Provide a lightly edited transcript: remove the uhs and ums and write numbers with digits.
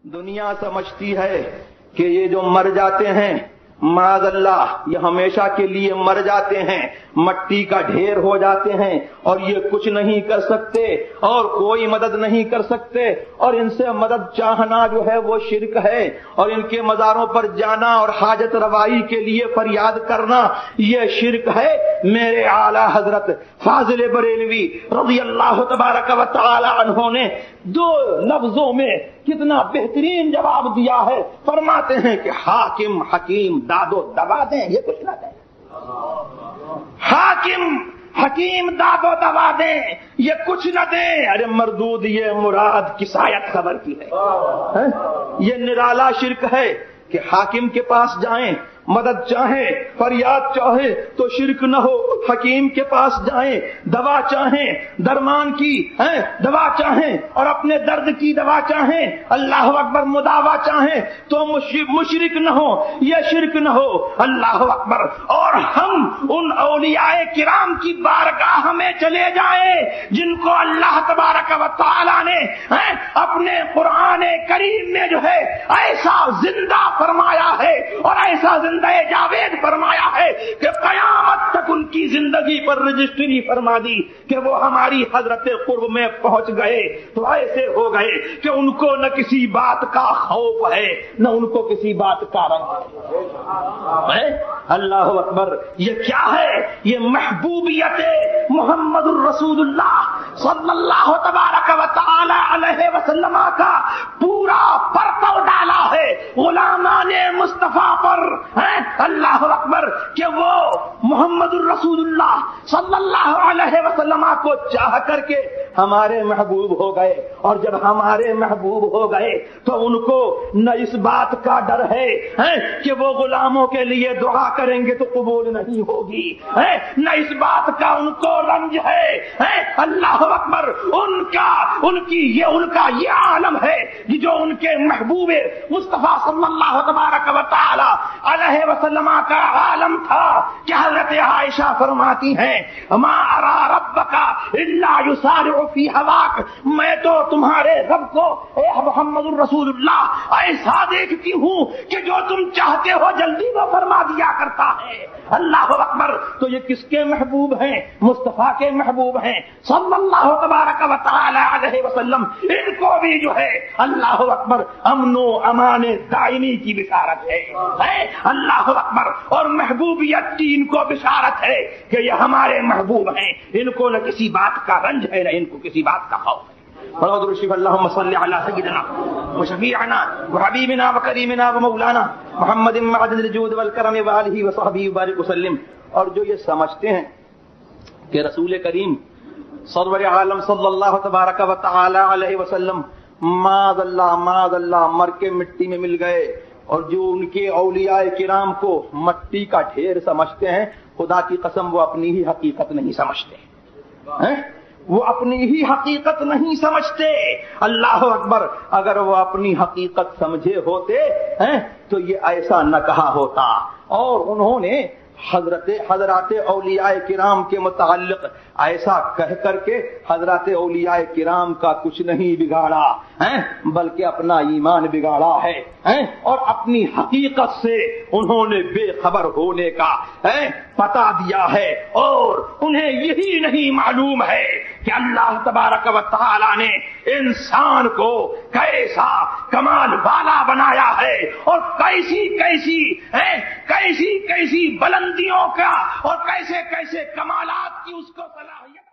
دنیا سمجھتی ہے کہ یہ جو مر جاتے ہیں معاذ اللہ یہ ہمیشہ کے لیے مر جاتے ہیں، مٹی کا ڈھیر ہو جاتے ہیں اور یہ کچھ نہیں کر سکتے اور کوئی مدد نہیں کر سکتے، اور ان سے مدد چاہنا جو ہے وہ شرک ہے، اور ان کے مزاروں پر جانا اور حاجت روائی کے لیے فریاد کرنا یہ شرک ہے۔ میرے اعلیٰ حضرت فاضل بریلوی رضی اللہ تبارک و تعالی عنہ نے دو لفظوں میں کتنا بہترین جواب دیا ہے، فرماتے ہیں کہ حاکم حکیم داد و دوا دیں یہ کچھ نہ دیں، حاکم حکیم داد و دوا دیں یہ کچھ نہ دیں۔ ارے مردود یہ مراد کسایت خبر کی ہے، یہ نرالا شرک ہے کہ حاکم کے پاس جائیں، مدد چاہیں، فریاد چاہیں تو شرک نہ ہو، حکیم کے پاس جائیں، دوا چاہیں، درمان کی دوا چاہیں اور اپنے درد کی دوا چاہیں، اللہ اکبر مداوا چاہیں تو مشرک نہ ہو، یہ شرک نہ ہو، اللہ اکبر۔ اور ہم ان اولیاء کرام کی بارگاہ میں چلے جائیں جن کو اللہ تبارک و تعالی نے اپنے قرآن کریم میں جو ہے ایسا زندہ فرمایا ہے اور ایسا زندہ جاوید فرمایا ہے کہ قیامت تک ان کی زندگی پر رجسٹری فرما دی کہ وہ ہماری حضرت قرب میں پہنچ گئے تو ایسے ہو گئے کہ ان کو نہ کسی بات کا خوف ہے نہ ان کو کسی بات کا رنج ہے۔ اللہ اکبر، یہ کیا ہے؟ یہ محبوبیت محمد الرسول اللہ صلی اللہ تبارک و تعالی علیہ وسلم کا پورا پرتو ڈالا ہے غلامان مصطفیٰ پر، اللہ اکبر، کہ وہ محمد الرسول اللہ صلی اللہ علیہ وسلم کو چاہ کر کے ہمارے محبوب ہو گئے، اور جب ہمارے محبوب ہو گئے تو ان کو نہ اس بات کا ڈر ہے کہ وہ غلاموں کے لیے دعا کریں گے تو قبول نہیں ہوگی، نہ اس بات کا ان کو رنج ہے، اللہ اکبر، ان کا یہ عالم ہے جو ان کے محبوب مصطفیٰ صلی اللہ تبارک و تعالی علیہ وسلم کا عالم تھا کہ حضرت عائشہ فرماتی ہیں ما ارا ربک الا یسارع فی ہواک، میں تو تمہارے رب کو اے محمد الرسول اللہ ایسا دیکھتی ہوں کہ جو تم چاہتے ہو جلدی وہ فرما دیا کرتا ہے، اللہ اکبر۔ تو یہ کس کے محبوب ہیں؟ مصطفیٰ کے محبوب ہیں صلی اللہ تبارک و تعالی علیہ وسلم۔ ان کو بھی جو ہے اللہ اکبر امن و امان دائمی کی بشارت ہے، اللہ اکبر، اور محبوبیت کی ان کو بشارت ہے کہ یہ ہمارے محبوب ہیں، ان کو نہ کسی بات کا رنج ہے نہ ان کو کسی بات کا خوف ہے۔ اللہم صلی علی سیدنا وشفیعنا وحبیبنا وکریمنا ومولانا محمد معدن الجود والکرم وآلہ وصحبہ وبارک وسلم۔ اور جو یہ سمجھتے ہیں کہ رسول کریم سرور عالم صلی اللہ تبارک و تعالی علیہ وسلم معاذ اللہ مر کے مٹی میں مل گئے، اور جو ان کے اولیاء کرام کو مٹی کا ڈھیر سمجھتے ہیں، خدا کی قسم وہ اپنی ہی حقیقت نہیں سمجھتے، وہ اپنی ہی حقیقت نہیں سمجھتے، اللہ اکبر۔ اگر وہ اپنی حقیقت سمجھے ہوتے تو یہ ایسا نہ کہا ہوتا، اور انہوں نے حضرات اولیاء کرام کے متعلق ایسا کہہ کر کے حضرات اولیاء کرام کا کچھ نہیں بگاڑا بلکہ اپنا ایمان بگاڑا ہے، اور اپنی حقیقت سے انہوں نے بے خبر ہونے کا پتا دیا ہے، اور انہیں یہی نہیں معلوم ہے کہ اللہ تبارک و تعالی نے انسان کو کیسا کمال والا بنایا ہے، اور کیسی بلندیوں کا اور کیسے کمالات کی اس کو صلاحیت